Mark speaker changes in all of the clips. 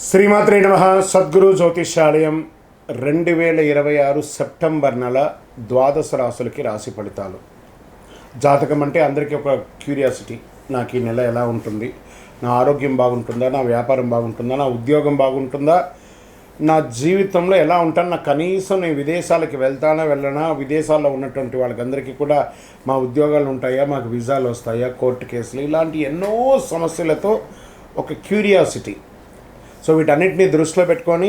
Speaker 1: శ్రీమాత్రే నమః. సద్గురు జ్యోతిష్యాలయం 2026 సెప్టెంబర్ నెల ద్వాదశ రాశులకి రాశి ఫలితాలు. జాతకం అంటే అందరికీ ఒక క్యూరియాసిటీ. నాకు ఈ నెల ఎలా ఉంటుంది, నా ఆరోగ్యం బాగుంటుందా, నా వ్యాపారం బాగుంటుందా, నా ఉద్యోగం బాగుంటుందా, నా జీవితంలో ఎలా ఉంటాను, నా కనీసం నేను విదేశాలకి వెళ్ళనా, విదేశాల్లో ఉన్నటువంటి వాళ్ళకందరికీ కూడా మా ఉద్యోగాలు ఉంటాయా, మాకు వీసాలు వస్తాయా, కోర్టు కేసులు, ఇలాంటి ఎన్నో సమస్యలతో ఒక క్యూరియాసిటీ. సో వీటన్నిటిని దృష్టిలో పెట్టుకొని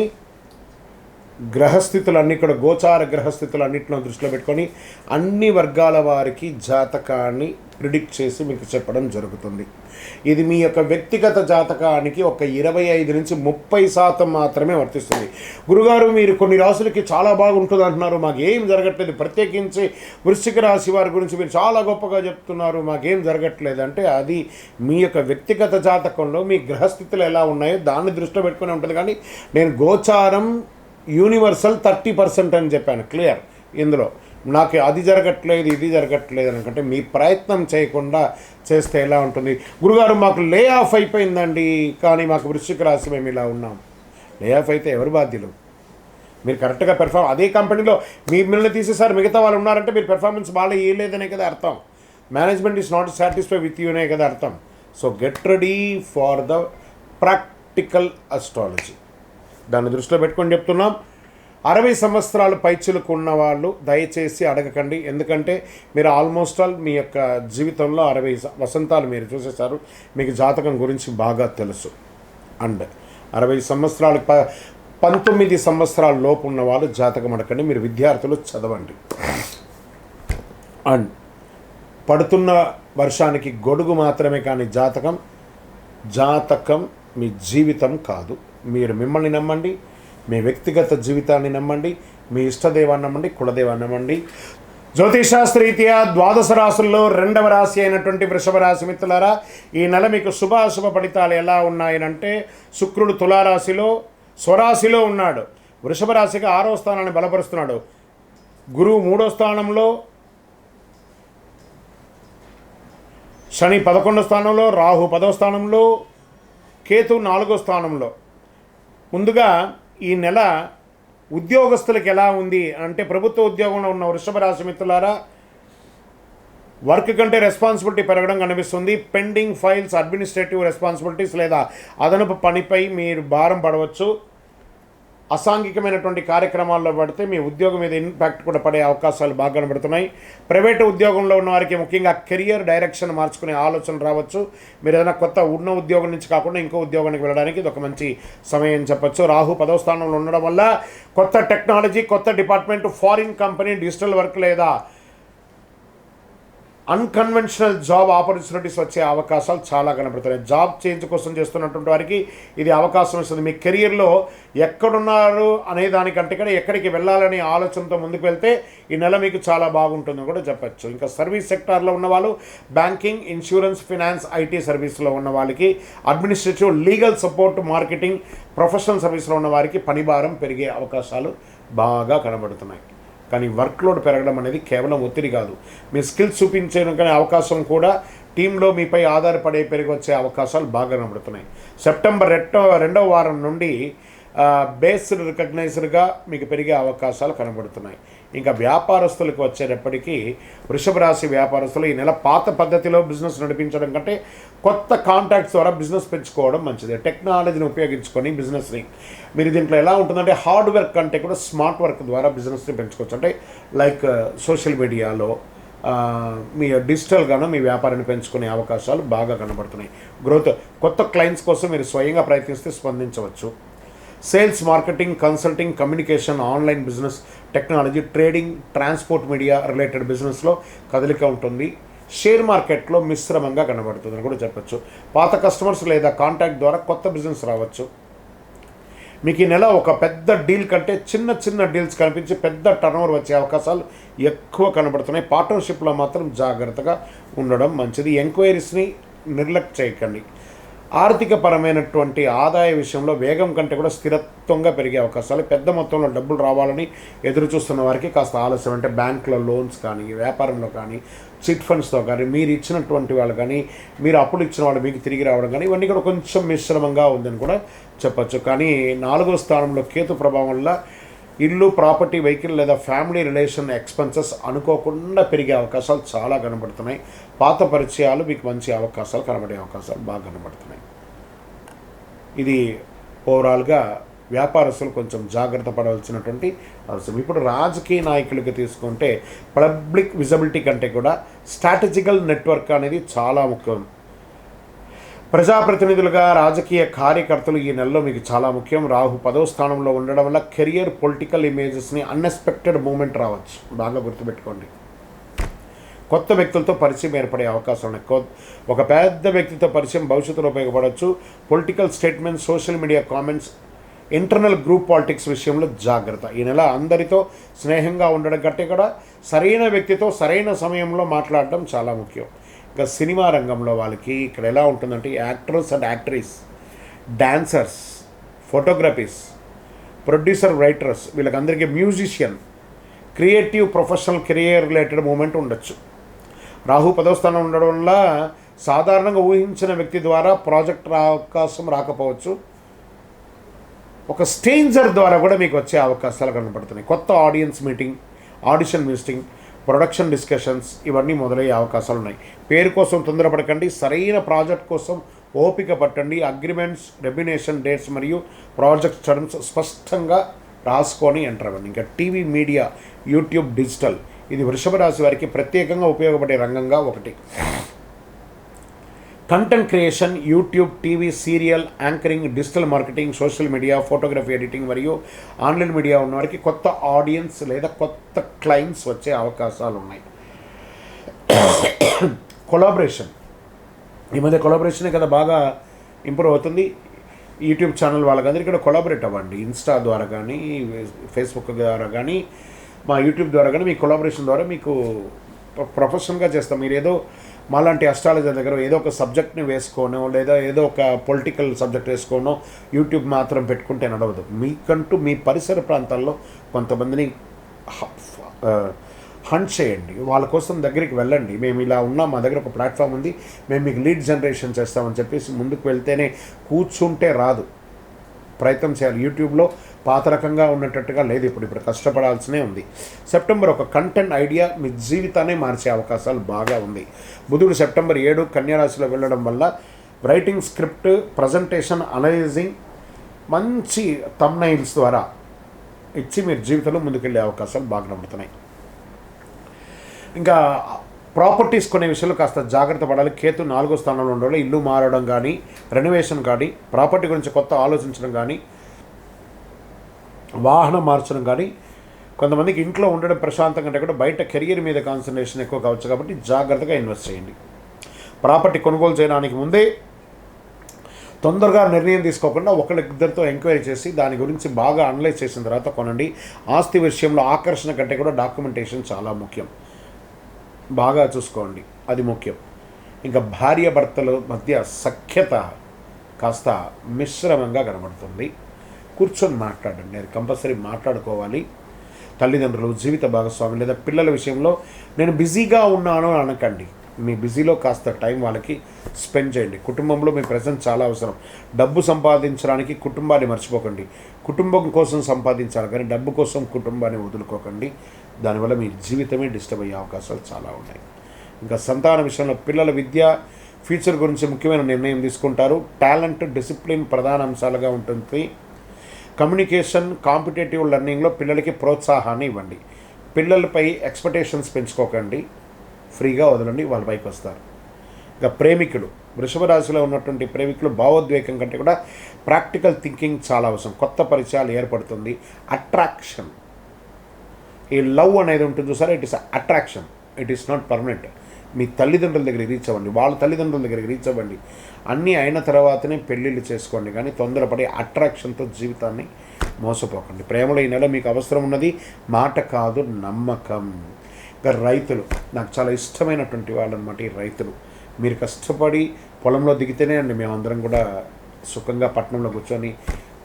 Speaker 1: గ్రహస్థితులన్నీ కూడా గోచార గ్రహస్థితులన్నింటిలో దృష్టిలో పెట్టుకొని అన్ని వర్గాల వారికి జాతకాన్ని ప్రిడిక్ట్ చేసి మీకు చెప్పడం జరుగుతుంది. ఇది మీ యొక్క వ్యక్తిగత జాతకానికి ఒక 25 నుంచి 30% మాత్రమే వర్తిస్తుంది. గురుగారు, మీరు కొన్ని రాశులకి చాలా బాగుంటుంది అంటున్నారు, మాకేం జరగట్లేదు, ప్రత్యేకించి వృశ్చిక రాశి వారి గురించి మీరు చాలా గొప్పగా చెప్తున్నారు, మాకేం జరగట్లేదు అంటే అది మీ యొక్క వ్యక్తిగత జాతకంలో మీ గ్రహస్థితులు ఎలా ఉన్నాయో దాన్ని దృష్టిలో పెట్టుకుని ఉంటుంది. కానీ నేను గోచారం యూనివర్సల్ 30% అని చెప్పాను, క్లియర్. ఇందులో నాకు అది జరగట్లేదు ఇది జరగట్లేదు అనుకుంటే మీ ప్రయత్నం చేయకుండా చేస్తే ఎలా ఉంటుంది? గురుగారు, మాకు లే ఆఫ్ అయిపోయిందండి, కానీ మాకు వృశ్చిక రాశి మేము ఇలా ఉన్నాం. లే ఆఫ్ అయితే ఎవరు బాధ్యులు? మీరు కరెక్ట్గా అదే కంపెనీలో మిమ్మల్ని తీసేసారు, మిగతా వాళ్ళు ఉన్నారంటే మీరు పెర్ఫార్మెన్స్ బాగా ఇవ్వలేదనే కదా అర్థం. Management is not satisfy with యూనే కదా అర్థం. So get ready for the practical astrology. దాన్ని దృష్టిలో పెట్టుకొని చెప్తున్నాం. 60 సంవత్సరాలు పైచిలకు ఉన్న వాళ్ళు దయచేసి అడగకండి, ఎందుకంటే మీరు ఆల్మోస్ట్ ఆల్ మీ యొక్క జీవితంలో 60 వసంతాలు మీరు చూసేశారు, మీకు జాతకం గురించి బాగా తెలుసు. అండ్ 60 సంవత్సరాలు 19 సంవత్సరాల లోపు ఉన్న వాళ్ళు జాతకం అడగండి, మీరు విద్యార్థులు చదవండి. అండ్ పడుతున్న వర్షానికి గొడుగు మాత్రమే, కానీ జాతకం మీ జీవితం కాదు. మీరు మిమ్మల్ని నమ్మండి, మీ వ్యక్తిగత జీవితాన్ని నమ్మండి, మీ ఇష్టదేవాన్ని నమ్మండి, కులదేవాన్ని నమ్మండి. జ్యోతిషాస్త్రరీత్యా ద్వాదశ రాశుల్లో 2వ రాశి అయినటువంటి వృషభ రాశి మిత్రులారా, ఈ నెల మీకు శుభాశుభ ఫలితాలు ఎలా ఉన్నాయనంటే, శుక్రుడు తులారాశిలో స్వరాశిలో ఉన్నాడు, వృషభ రాశిగా 6వ స్థానాన్ని బలపరుస్తున్నాడు. గురువు 3వ స్థానంలో, శని 11వ స్థానంలో, రాహు 10వ స్థానంలో, కేతు 4వ స్థానంలో. ముందుగా ఈ నెల ఉద్యోగస్తులకు ఎలా ఉంది అంటే, ప్రభుత్వ ఉద్యోగంలో ఉన్న వృషభ రాశి మిత్రులారా, వర్క్ కంటే రెస్పాన్సిబిలిటీ పెరగడం కనిపిస్తుంది. పెండింగ్ ఫైల్స్, అడ్మినిస్ట్రేటివ్ రెస్పాన్సిబిలిటీస్ లేదా అదనపు పనిపై మీరు భారం పడవచ్చు. అసాంఘికమైనటువంటి కార్యక్రమాల్లో పడితే మీ ఉద్యోగం మీద ఇంపాక్ట్ కూడా పడే అవకాశాలు బాగా కనబడుతున్నాయి. ప్రైవేటు ఉద్యోగంలో ఉన్న వారికి ముఖ్యంగా కెరియర్ డైరెక్షన్ మార్చుకునే ఆలోచన రావచ్చు. మీరు ఏదైనా కొత్త ఉన్న ఉద్యోగం నుంచి కాకుండా ఇంకో ఉద్యోగానికి వెళ్ళడానికి ఇది ఒక మంచి సమయం చెప్పచ్చు. రాహు 10వ స్థానంలో ఉండడం వల్ల కొత్త టెక్నాలజీ, కొత్త department, foreign company, digital work లేదా అన్కన్వెన్షనల్ జాబ్ ఆపర్చునిటీస్ వచ్చే అవకాశాలు చాలా కనబడుతున్నాయి. జాబ్ చేంజ్ కోసం చేస్తున్నటువంటి వారికి ఇది అవకాశం ఇస్తుంది. మీ కెరియర్లో ఎక్కడున్నారు అనే దానికంటే కూడా ఎక్కడికి వెళ్ళాలనే ఆలోచనతో ముందుకు వెళ్తే ఈ నెల మీకు చాలా బాగుంటుందని కూడా చెప్పచ్చు. ఇంకా సర్వీస్ సెక్టార్లో ఉన్న వాళ్ళు, బ్యాంకింగ్, ఇన్సూరెన్స్, ఫినాన్స్, ఐటీ సర్వీస్లో ఉన్న వాళ్ళకి, administrative, legal support, marketing, professional సర్వీస్లో ఉన్న వారికి పనిభారం పెరిగే అవకాశాలు బాగా కనబడుతున్నాయి. కానీ వర్క్లోడ్ పెరగడం అనేది కేవలం ఒత్తిడి కాదు, మీ స్కిల్స్ చూపించే అవకాశం కూడా టీంలో మీపై ఆధారపడే పెరిగి వచ్చే అవకాశాలు బాగా కనబడుతున్నాయి. సెప్టెంబర్ 2వ వారం నుండి బేస్డ్ రికగ్నైజ్డ్గా మీకు పెరిగే అవకాశాలు కనబడుతున్నాయి. ఇంకా వ్యాపారస్తులకు వచ్చేటప్పటికీ వృషభ రాశి వ్యాపారస్తులు ఈ నెల పాత పద్ధతిలో బిజినెస్ నడిపించడం కంటే కొత్త కాంటాక్ట్స్ ద్వారా బిజినెస్ పెంచుకోవడం మంచిది. టెక్నాలజీని ఉపయోగించుకొని బిజినెస్ని మీరు దీంట్లో ఎలా ఉంటుందంటే, హార్డ్ వర్క్ కంటే కూడా స్మార్ట్ వర్క్ ద్వారా బిజినెస్ని పెంచుకోవచ్చు. అంటే లైక్ సోషల్ మీడియాలో మీ డిజిటల్గాను మీ వ్యాపారాన్ని పెంచుకునే అవకాశాలు బాగా కనబడుతున్నాయి. గ్రోత్, కొత్త క్లయింట్స్ కోసం మీరు స్వయంగా ప్రయత్నిస్తే స్పందించవచ్చు. Sales, marketing, consulting, communication, online business, technology, trading, transport, media related బిజినెస్లో కదలిక ఉంటుంది. షేర్ మార్కెట్లో మిశ్రమంగా కనబడుతుందని కూడా చెప్పచ్చు. పాత కస్టమర్స్ లేదా కాంటాక్ట్ ద్వారా కొత్త బిజినెస్ రావచ్చు. మీకు ఈ నెల ఒక పెద్ద డీల్ కంటే చిన్న డీల్స్ కనిపించి పెద్ద టర్నోవర్ వచ్చే అవకాశాలు ఎక్కువ కనబడుతున్నాయి. పార్ట్నర్షిప్లో మాత్రం జాగ్రత్తగా ఉండడం మంచిది. ఎంక్వైరీస్ని నిర్లక్ష్యం చేయకండి. ఆర్థికపరమైనటువంటి ఆదాయ విషయంలో వేగం కంటే కూడా స్థిరత్వంగా పెరిగే అవకాశాలు. పెద్ద మొత్తంలో డబ్బులు రావాలని ఎదురు చూస్తున్న వారికి కాస్త ఆలస్యం. అంటే బ్యాంకులో లోన్స్ కానీ, వ్యాపారంలో కానీ, చిట్ ఫండ్స్తో కానీ, మీరు ఇచ్చినటువంటి వాళ్ళు కానీ, మీరు అప్పులు ఇచ్చిన వాళ్ళు మీకు తిరిగి రావడం కానీ, ఇవన్నీ కూడా కొంచెం మిశ్రమంగా ఉందని కూడా చెప్పచ్చు. కానీ 4వ స్థానంలో కేతు ప్రభావం వల్ల ఇల్లు, ప్రాపర్టీ, వెహికల్ లేదా ఫ్యామిలీ రిలేషన్ ఎక్స్పెన్సెస్ అనుకోకుండా పెరిగే అవకాశాలు చాలా కనబడుతున్నాయి. పాత పరిచయాలు మీకు మంచి అవకాశాలు కనబడే అవకాశాలు బాగా కనబడుతున్నాయి. ఇది ఓవరాల్గా వ్యాపారస్తులు కొంచెం జాగ్రత్త పడవలసినటువంటి అవసరం. ఇప్పుడు రాజకీయ నాయకులకి తీసుకుంటే పబ్లిక్ విజిబిలిటీ కంటే కూడా స్ట్రాటజికల్ నెట్వర్క్ అనేది చాలా ముఖ్యం. ప్రజాప్రతినిధులుగా రాజకీయ కార్యకర్తలు ఈ నెలలో మీకు చాలా ముఖ్యం. రాహు 10వ స్థానంలో ఉండడం వల్ల కెరియర్, పొలిటికల్ ఇమేజెస్ని అన్ఎక్స్పెక్టెడ్ మూమెంట్ రావచ్చు. బాగా గుర్తుపెట్టుకోండి. కొత్త వ్యక్తులతో పరిచయం ఏర్పడే అవకాశం ఉన్నాయి. ఒక పెద్ద వ్యక్తితో పరిచయం భవిష్యత్తులో ఉపయోగపడవచ్చు. Political statements, social media comments, internal group politics విషయంలో జాగ్రత్త. ఈ నెల అందరితో స్నేహంగా ఉండడం కంటే కూడా సరైన వ్యక్తితో సరైన సమయంలో మాట్లాడడం చాలా ముఖ్యం. ఇంకా సినిమా రంగంలో వాళ్ళకి ఇక్కడ ఎలా ఉంటుందంటే actors and actress, dancers, photographies, producer, writers, వీళ్ళకందరికీ musician, creative, professional, career related moment ఉండొచ్చు. రాహు 10వ స్థానం ఉండడం వల్ల సాధారణంగా ఊహించిన వ్యక్తి ద్వారా ప్రాజెక్ట్ అవకాశం రాకపోవచ్చు. ఒక స్ట్రేంజర్ ద్వారా కూడా మీకు వచ్చే అవకాశాలు కనబడుతున్నాయి. కొత్త audience meeting, audition meeting, production discussions ఇవన్నీ మొదలయ్యే అవకాశాలు ఉన్నాయి. పేరు కోసం తొందరపడకండి. సరైన ప్రాజెక్ట్ కోసం ఓపిక పట్టండి. అగ్రిమెంట్స్, రెమ్యునేషన్ డేట్స్ మరియు ప్రాజెక్ట్ టర్మ్స్ స్పష్టంగా రాసుకొని ఎంటర్ అవ్వండి. ఇంకా టీవీ, మీడియా, యూట్యూబ్, డిజిటల్ ఇది వృషభ రాశి వారికి ప్రత్యేకంగా ఉపయోగపడే రంగంగా ఒకటి. Content creation, YouTube, TV, serial anchoring, digital marketing, social media, photography editing మరియు ఆన్లైన్ మీడియా ఉన్నవారికి కొత్త ఆడియన్స్ లేదా కొత్త క్లయింట్స్ వచ్చే అవకాశాలు ఉన్నాయి. కొలాబరేషన్, ఈ మధ్య కొలాబరేషనే కదా బాగా ఇంప్రూవ్ అవుతుంది. యూట్యూబ్ ఛానల్ వాళ్ళకందరికీ కూడా కొలాబరేట్ అవ్వండి. ఇన్స్టా ద్వారా కానీ, ఫేస్బుక్ ద్వారా కానీ, మా యూట్యూబ్ ద్వారా కానీ మీ కొలాబరేషన్ ద్వారా మీకు ప్రొఫెషనల్గా చేస్తాం. మీరు ఏదో మాలాంటి అస్ట్రాలజర్ దగ్గర ఏదో ఒక సబ్జెక్ట్ని వేసుకోనో లేదా ఏదో ఒక పొలిటికల్ సబ్జెక్ట్ వేసుకోనో యూట్యూబ్ మాత్రం పెట్టుకుంటే నడవదు. మీకంటూ మీ పరిసర ప్రాంతాల్లో కొంతమందిని హంట్ చేయండి. వాళ్ళ కోసం దగ్గరికి వెళ్ళండి. మేము ఇలా ఉన్నాం, మా దగ్గర ఒక ప్లాట్ఫామ్ ఉంది, మేము మీకు లీడ్ జనరేషన్ చేస్తామని చెప్పేసి ముందుకు వెళ్తేనే కూర్చుంటే రాదు. ప్రయత్నం చేయాలి. యూట్యూబ్లో పాత రకంగా ఉన్నట్టుగా లేదు. ఇప్పుడు కష్టపడాల్సినే ఉంది. సెప్టెంబర్ ఒక కంటెంట్ ఐడియా మీ జీవితాన్ని మార్చే అవకాశాలు బాగా ఉంది. బుధుడు సెప్టెంబర్ 7 కన్యారాశిలో వెళ్ళడం వల్ల రైటింగ్, స్క్రిప్ట్, ప్రజెంటేషన్, అనలైజింగ్, మంచి థంబ్నెయిల్స్ ద్వారా ఇచ్చి మీరు జీవితంలో ముందుకెళ్ళే అవకాశాలు బాగా నమ్ముతున్నాయి. ఇంకా ప్రాపర్టీస్ కొనే విషయంలో కాస్త జాగ్రత్త పడాలి. కేతు 4వ స్థానంలో ఉండడం, ఇల్లు మారడం కానీ, రెనోవేషన్ కానీ, ప్రాపర్టీ గురించి కొత్త ఆలోచించడం కానీ, వాహనం మార్చడం కానీ, కొంతమందికి ఇంట్లో ఉండడం ప్రశాంతం కంటే కూడా బయట కెరియర్ మీద కాన్సన్ట్రేషన్ ఎక్కువ కావచ్చు. కాబట్టి జాగ్రత్తగా ఇన్వెస్ట్ చేయండి. ప్రాపర్టీ కొనుగోలు చేయడానికి ముందే తొందరగా నిర్ణయం తీసుకోకుండా ఒకరిద్దరితో ఎంక్వైరీ చేసి దాని గురించి బాగా అనలైజ్ చేసిన తర్వాత కొనండి. ఆస్తి విషయంలో ఆకర్షణ కంటే కూడా డాక్యుమెంటేషన్ చాలా ముఖ్యం. బాగా చూసుకోండి, అది ముఖ్యం. ఇంకా భార్యాభర్తల మధ్య సఖ్యత కాస్త మిశ్రమంగా కనబడుతుంది. కూర్చొని మాట్లాడండి, అది కంపల్సరీ మాట్లాడుకోవాలి. తల్లిదండ్రులు, జీవిత భాగస్వామి లేదా పిల్లల విషయంలో నేను బిజీగా ఉన్నాను అనకండి. మీ బిజీలో కాస్త టైం వాళ్ళకి స్పెండ్ చేయండి. కుటుంబంలో మీ ప్రెజెన్స్ చాలా అవసరం. డబ్బు సంపాదించడానికి కుటుంబాన్ని మర్చిపోకండి. కుటుంబం కోసం సంపాదించాలి కానీ డబ్బు కోసం కుటుంబాన్ని వదులుకోకండి. దానివల్ల మీ జీవితమే డిస్టర్బ్ అయ్యే అవకాశాలు చాలా ఉన్నాయి. ఇంకా సంతాన విషయంలో పిల్లల విద్య, ఫ్యూచర్ గురించి ముఖ్యమైన నిర్ణయం తీసుకుంటారు. టాలెంట్, డిసిప్లిన్ ప్రధాన అంశాలుగా ఉంటుంది. కమ్యూనికేషన్, కాంపిటేటివ్ లెర్నింగ్లో పిల్లలకి ప్రోత్సాహాన్ని ఇవ్వండి. పిల్లలపై ఎక్స్పెక్టేషన్స్ పెంచుకోకండి, ఫ్రీగా వదలండి, వాళ్ళ పైకి వస్తారు. ఇంకా ప్రేమికులు, వృషభ రాశిలో ఉన్నటువంటి ప్రేమికులు భావోద్వేగం కంటే కూడా ప్రాక్టికల్ థింకింగ్ చాలా అవసరం. కొత్త పరిచయాలు ఏర్పడుతుంది. అట్రాక్షన్, ఈ లవ్ అనేది ఉంటుంది చూసారా, it is attraction, it is not permanent. మీ తల్లిదండ్రుల దగ్గరికి రీచ్ అవ్వండి, వాళ్ళ తల్లిదండ్రుల దగ్గరికి రీచ్ అవ్వండి. అన్నీ అయిన తర్వాతనే పెళ్ళిళ్ళు చేసుకోండి, కానీ తొందరపడి అట్రాక్షన్తో జీవితాన్ని మోసపోకండి. ప్రేమలో ఈ నెల మీకు అవసరం ఉన్నది మాట కాదు, నమ్మకం. ఇంకా రైతులు, నాకు చాలా ఇష్టమైనటువంటి వాళ్ళు అనమాట ఈ రైతులు. మీరు కష్టపడి పొలంలో దిగితేనే అండి మేమందరం కూడా సుఖంగా పట్టణంలో కూర్చొని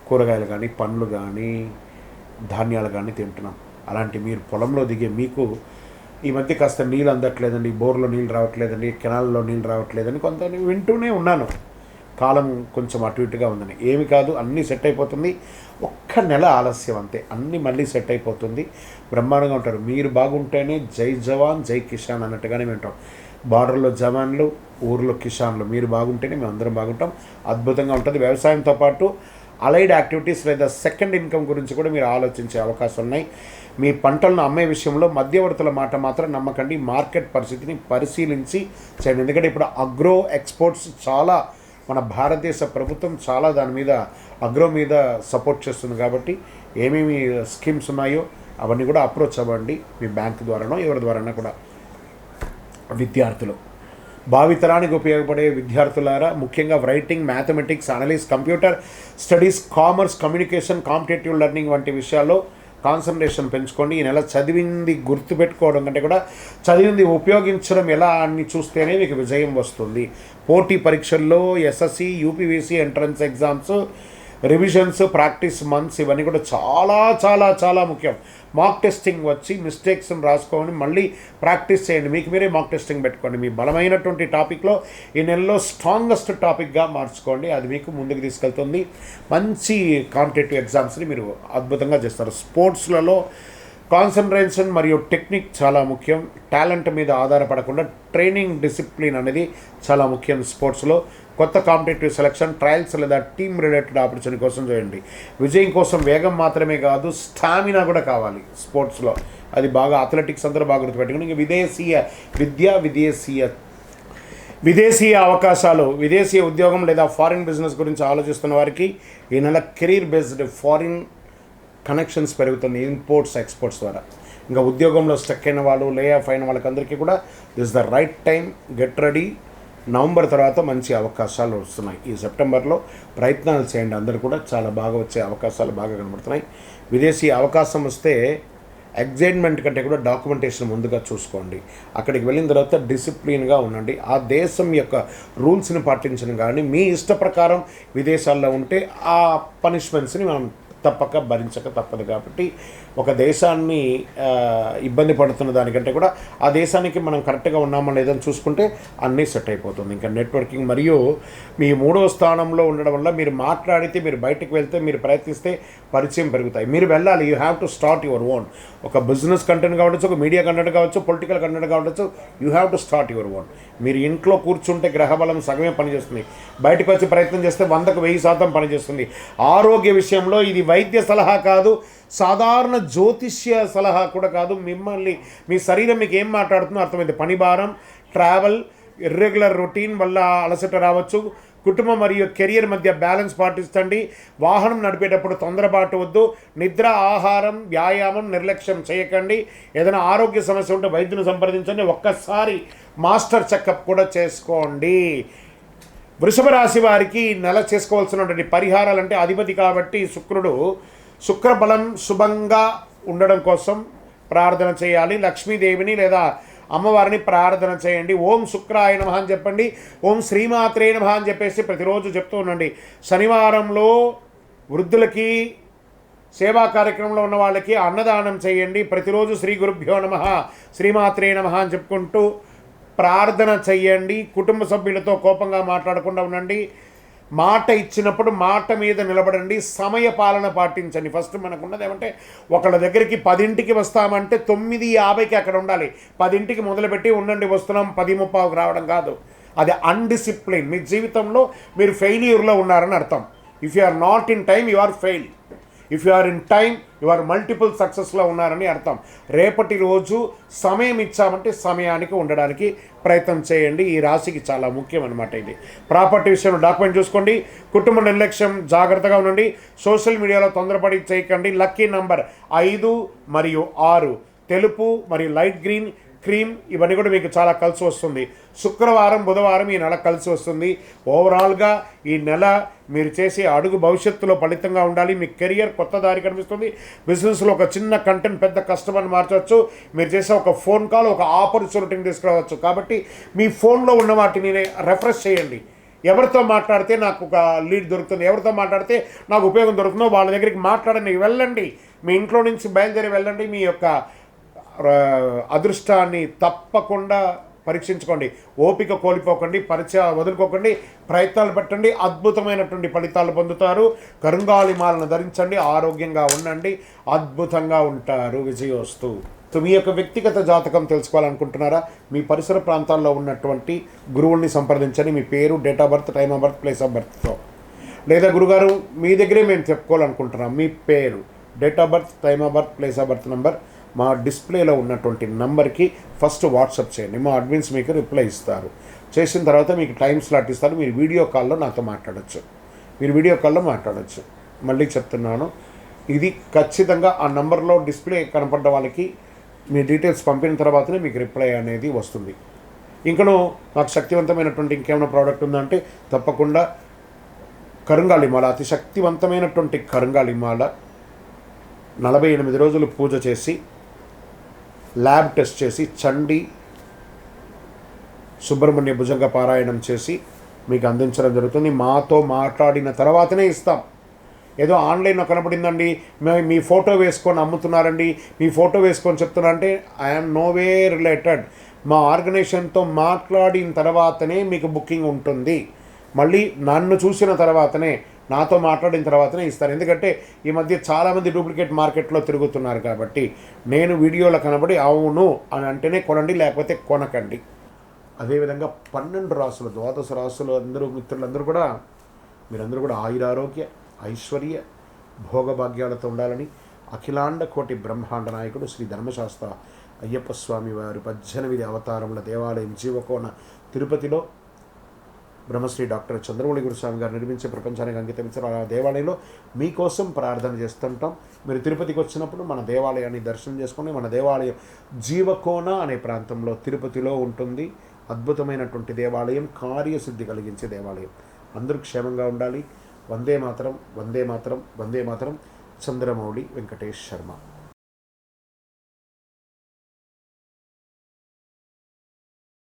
Speaker 1: కూరగాయలు కానీ, పండ్లు కానీ, ధాన్యాలు కానీ తింటున్నాం. అలాంటి మీరు పొలంలో దిగే మీకు ఈ మధ్య కాస్త నీళ్ళు అందట్లేదండి, బోర్లో నీళ్ళు రావట్లేదండి, కెనాల్లో నీళ్ళు రావట్లేదని కొంత వింటూనే ఉన్నాను. కాలం కొంచెం అటు ఇటుగా ఉందని. ఏమి కాదు, అన్నీ సెట్ అయిపోతుంది. ఒక్క నెల ఆలస్యం అంతే, అన్నీ మళ్ళీ సెట్ అయిపోతుంది. బ్రహ్మాండంగా ఉంటారు. మీరు బాగుంటేనే జై జవాన్ జై కిసాన్ అన్నట్టుగానే వింటాం. బార్డర్లో జవాన్లు, ఊర్లో కిసాన్లు. మీరు బాగుంటేనే మేము అందరం బాగుంటాం. అద్భుతంగా ఉంటుంది. వ్యవసాయంతో పాటు అలైడ్ యాక్టివిటీస్ లేదా సెకండ్ ఇన్కమ్ గురించి కూడా మీరు ఆలోచించే అవకాశం ఉన్నాయి. మీ పంటలను అమ్మే విషయంలో మధ్యవర్తుల మాట మాత్రం నమ్మకండి. మార్కెట్ పరిస్థితిని పరిశీలించి చేయండి. ఎందుకంటే ఇప్పుడు అగ్రో ఎక్స్పోర్ట్స్ చాలా, మన భారతదేశ ప్రభుత్వం చాలా దాని మీద అగ్రో మీద సపోర్ట్ చేస్తుంది. కాబట్టి ఏమేమి స్కీమ్స్ ఉన్నాయో అవన్నీ కూడా అప్రోచ్ అవ్వండి, మీ బ్యాంక్ ద్వారానో ఎవరి ద్వారానో కూడా. విద్యార్థులు, భావితరానికి ఉపయోగపడే విద్యార్థులారా, ముఖ్యంగా writing, mathematics, analysis, computer studies, commerce, communication, competitive learning వంటి విషయాల్లో కాన్సన్ట్రేషన్ పెంచుకోండి. ఈ నెల చదివింది గుర్తుపెట్టుకోవడం కంటే కూడా చదివింది ఉపయోగించడం ఎలా అని చూస్తేనే మీకు విజయం వస్తుంది. పోటీ పరీక్షల్లో SSC, UPVC entrance exams, revisions, practice months ఇవన్నీ కూడా చాలా చాలా చాలా ముఖ్యం. మాక్ టెస్టింగ్ వచ్చి మిస్టేక్స్ని రాసుకోండి, మళ్ళీ ప్రాక్టీస్ చేయండి. మీకు మీరే మాక్ టెస్టింగ్ పెట్టుకోండి. మీ బలమైనటువంటి టాపిక్లో ఈ నెలలో స్ట్రాంగెస్ట్ టాపిక్గా మార్చుకోండి. అది మీకు ముందుకు తీసుకెళ్తుంది. మంచి కాంపిటేటివ్ ఎగ్జామ్స్ని మీరు అద్భుతంగా చేస్తారు. స్పోర్ట్స్లలో కాన్సన్ట్రేషన్ మరియు టెక్నిక్ చాలా ముఖ్యం. టాలెంట్ మీద ఆధారపడకుండా ట్రైనింగ్ డిసిప్లిన్ అనేది చాలా ముఖ్యం. స్పోర్ట్స్లో కొత్త కాంపిటేటివ్ సెలక్షన్, ట్రయల్స్ లేదా టీమ్ రిలేటెడ్ ఆపర్చునిటీ కోసం చేయండి. విజయం కోసం వేగం మాత్రమే కాదు, స్టామినా కూడా కావాలి స్పోర్ట్స్లో. అది బాగా అథ్లెటిక్స్ అందరూ బాగా గుర్తుపెట్టుకుని. ఇంకా విదేశీయ విద్య, విదేశీయ అవకాశాలు, విదేశీయ ఉద్యోగం లేదా ఫారిన్ బిజినెస్ గురించి ఆలోచిస్తున్న వారికి ఈ నెల కెరీర్ బేస్డ్ ఫారిన్ కనెక్షన్స్ పెరుగుతుంది ఇంపోర్ట్స్ ఎక్స్పోర్ట్స్ ద్వారా. ఇంకా ఉద్యోగంలో స్టక్ అయిన వాళ్ళు, లే ఆఫ్ అయిన వాళ్ళకందరికీ కూడా this the right time, get ready. November తర్వాత మంచి అవకాశాలు వస్తున్నాయి. ఈ సెప్టెంబర్లో ప్రయత్నాలు చేయండి. అందరూ కూడా చాలా బాగా వచ్చే అవకాశాలు బాగా కనబడుతున్నాయి. విదేశీ అవకాశం వస్తే ఎగ్జైట్మెంట్ కంటే కూడా డాక్యుమెంటేషన్ ముందుగా చూసుకోండి. అక్కడికి వెళ్ళిన తర్వాత డిసిప్లిన్గా ఉండండి. ఆ దేశం యొక్క రూల్స్ని పాటించడం కానీ మీ ఇష్ట ప్రకారం విదేశాల్లో ఉంటే ఆ పనిష్మెంట్స్ని మనం తప్పక భరించక తప్పదు. కాబట్టి ఒక దేశాన్ని ఇబ్బంది పడుతున్న దానికంటే కూడా ఆ దేశానికి మనం కరెక్ట్గా ఉన్నామో లేదని చూసుకుంటే అన్నీ సెట్ అయిపోతుంది. ఇంకా నెట్వర్కింగ్ మరియు మీ 3వ స్థానంలో ఉండడం వల్ల మీరు మాట్లాడితే, మీరు బయటకు వెళ్తే, మీరు ప్రయత్నిస్తే పరిచయం పెరుగుతాయి. మీరు వెళ్ళాలి. You have to start your own. ఒక బిజినెస్ కంటెంట్ కావచ్చు, ఒక మీడియా కంటెంట్ కావచ్చు, పొలిటికల్ కంటెంట్ కావచ్చు, you have to start your own. మీరు ఇంట్లో కూర్చుంటే గ్రహబలం సగమే పనిచేస్తుంది. బయటకు వచ్చి ప్రయత్నం చేస్తే 100కు 1000% పనిచేస్తుంది. ఆరోగ్య విషయంలో ఇది వైద్య సలహా కాదు, సాధారణ జ్యోతిష్య సలహా కూడా కాదు. మిమ్మల్ని, మీ శరీరం మీకు ఏం మాట్లాడుతుందో అర్థమైంది. పని భారం, ట్రావెల్, ఇర్రెగ్యులర్ రొటీన్ వల్ల అలసట రావచ్చు. కుటుంబం మరియు కెరియర్ మధ్య బ్యాలెన్స్ పాటించండి. వాహనం నడిపేటప్పుడు తొందరపాటు వద్దు. నిద్ర, ఆహారం, వ్యాయామం నిర్లక్ష్యం చేయకండి. ఏదైనా ఆరోగ్య సమస్య ఉంటే వైద్యుని సంప్రదించండి. ఒక్కసారి మాస్టర్ చెకప్ కూడా చేసుకోండి. వృషభ రాశి వారికి నెల చేసుకోవాల్సినటువంటి పరిహారాలు అంటే అధిపతి కాబట్టి శుక్రబలం శుభంగా ఉండడం కోసం ప్రార్థన చేయాలి. లక్ష్మీదేవిని లేదా అమ్మవారిని ప్రార్థన చేయండి. ఓం శుక్రాయ నమః అని చెప్పండి. ఓం శ్రీమాత్రే నమః అని చెప్పేసి ప్రతిరోజు చెప్తూ ఉండండి. శనివారంలో వృద్ధులకి, సేవా కార్యక్రమంలో ఉన్న వాళ్ళకి అన్నదానం చేయండి. ప్రతిరోజు శ్రీ గురుభ్యో నమః, శ్రీమాత్రే నమః అని చెప్పుకుంటూ ప్రార్థన చెయ్యండి. కుటుంబ సభ్యులతో కోపంగా మాట్లాడకుండా ఉండండి. మాట ఇచ్చినప్పుడు మాట మీద నిలబడండి. సమయ పాలన పాటించండి. ఫస్ట్ మనకున్నది ఏమంటే, ఒకళ్ళ దగ్గరికి 10ంటికి వస్తామంటే 9:50కి అక్కడ ఉండాలి. 10ంటికి మొదలుపెట్టి ఉండండి, వస్తున్నాం 10:30కు రావడం కాదు. అది అన్డిసిప్లిన్. మీ జీవితంలో మీరు ఫెయిల్యూర్లో ఉన్నారని అర్థం. If you are not in time, you are fail. If you are in time, you are multiple సక్సెస్లో ఉన్నారని అర్థం. రేపటి రోజు సమయం ఇచ్చామంటే సమయానికి ఉండడానికి ప్రయత్నం చేయండి. ఈ రాశికి చాలా ముఖ్యం అన్నమాట ఇది. ప్రాపర్టీ విషయంలో డాక్యుమెంట్ చూసుకోండి. కుటుంబ నిర్లక్ష్యం, జాగ్రత్తగా ఉండండి. సోషల్ మీడియాలో తొందరపడి చేయకండి. లక్కీ నంబర్ 5 మరియు 6, తెలుపు మరియు లైట్ గ్రీన్, క్రీమ్ ఇవన్నీ కూడా మీకు చాలా కలిసి వస్తుంది. శుక్రవారం, బుధవారం ఈ నెల కలిసి వస్తుంది. ఓవరాల్గా ఈ నెల మీరు చేసే అడుగు భవిష్యత్తులో ఫలితంగా ఉండాలి. మీ కెరియర్ కొత్త దారి కనిపిస్తుంది. బిజినెస్లో ఒక చిన్న కంటెంట్ పెద్ద కస్టమర్ని మార్చవచ్చు. మీరు చేసే ఒక ఫోన్ కాల్ ఒక ఆపర్చునిటీని తీసుకురావచ్చు. కాబట్టి మీ ఫోన్లో ఉన్న వాటిని రెఫ్రెష్ చేయండి. ఎవరితో మాట్లాడితే నాకు ఒక లీడ్ దొరుకుతుంది, ఎవరితో మాట్లాడితే నాకు ఉపయోగం దొరుకుతుందో వాళ్ళ దగ్గరికి మాట్లాడండి. వెళ్ళండి, మీ ఇంట్లో నుంచి బయలుదేరి వెళ్ళండి. మీ యొక్క అదృష్టాన్ని తప్పకుండా పరీక్షించుకోండి. ఓపిక కోల్పోకండి, పరిచయ వదులుకోకండి, ప్రయత్నాలు పెట్టండి, అద్భుతమైనటువంటి ఫలితాలు పొందుతారు. కరుంగాలి మాలను ధరించండి, ఆరోగ్యంగా ఉండండి, అద్భుతంగా ఉంటారు. విజయోస్తు. సో మీ యొక్క వ్యక్తిగత జాతకం తెలుసుకోవాలనుకుంటున్నారా? మీ పరిసర ప్రాంతాల్లో ఉన్నటువంటి గురువుల్ని సంప్రదించండి. మీ పేరు, date of birth, time of birth, place of బర్త్తో. లేదా గురుగారు మీ దగ్గరే మేము చెప్పుకోవాలనుకుంటున్నాం, మీ పేరు, date of birth, time of birth, place of birth number మా డిస్ప్లేలో ఉన్నటువంటి నంబర్కి ఫస్ట్ వాట్సాప్ చేయండి. మా అడ్మిన్స్ మీకు రిప్లై ఇస్తారు. చేసిన తర్వాత మీకు టైం స్లాట్ ఇస్తారు. మీరు వీడియో కాల్లో నాతో మాట్లాడచ్చు. మళ్ళీ చెప్తున్నాను, ఇది ఖచ్చితంగా ఆ నంబర్లో డిస్ప్లే కనపడ్డ వాళ్ళకి మీ డీటెయిల్స్ పంపిన తర్వాతనే మీకు రిప్లై అనేది వస్తుంది. ఇంకనూ నాకు శక్తివంతమైనటువంటి ఇంకేమైనా ప్రోడక్ట్ ఉందంటే తప్పకుండా కరుంగాలి మాల, అతి శక్తివంతమైనటువంటి కరుంగాలి మాల 48 రోజులు పూజ చేసి, ల్యాబ్ టెస్ట్ చేసి, చండీ సుబ్రహ్మణ్య భుజంగ పారాయణం చేసి మీకు అందించడం జరుగుతుంది. మాతో మాట్లాడిన తర్వాతనే ఇస్తాం. ఏదో ఆన్లైన్లో కనపడిందండి, మీ ఫోటో వేసుకొని అమ్ముతున్నారండి, మీ ఫోటో వేసుకొని చెప్తున్నా అంటే ఐఎమ్ నోవే రిలేటెడ్. మా ఆర్గనైజేషన్తో మాట్లాడిన తర్వాతనే మీకు బుకింగ్ ఉంటుంది. మళ్ళీ నన్ను చూసిన తర్వాతనే, నాతో మాట్లాడిన తర్వాతనే ఇస్తారు. ఎందుకంటే ఈ మధ్య చాలామంది డూప్లికేట్ మార్కెట్లో తిరుగుతున్నారు. కాబట్టి నేను వీడియోలో కనబడి అవును అని అంటేనే కొనండి, లేకపోతే కొనకండి. అదేవిధంగా 12 రాసులు, ద్వాదశ రాసులు అందరూ మిత్రులందరూ కూడా మీరందరూ కూడా ఆయురారోగ్య, ఐశ్వర్య, భోగభాగ్యాలతో ఉండాలని అఖిలాండ కోటి బ్రహ్మాండ నాయకుడు శ్రీ ధర్మశాస్త్ర అయ్యప్ప స్వామి వారి 18 అవతారముల దేవాలయం జీవకోన తిరుపతిలో బ్రహ్మశ్రీ డాక్టర్ చంద్రమౌళి గురుస్వామి గారు నిర్మించే ప్రపంచానికి అంకితమించిన ఆ దేవాలయంలో మీకోసం ప్రార్థన చేస్తుంటాం. మీరు తిరుపతికి వచ్చినప్పుడు మన దేవాలయాన్ని దర్శనం చేసుకుని, మన దేవాలయం జీవకోన అనే ప్రాంతంలో తిరుపతిలో ఉంటుంది. అద్భుతమైనటువంటి దేవాలయం, కార్యసిద్ధి కలిగించే దేవాలయం. అందరూ క్షేమంగా ఉండాలి. వందే మాతరం, వందే మాతరం, వందే మాతరం. చంద్రమౌళి వెంకటేష్ శర్మ.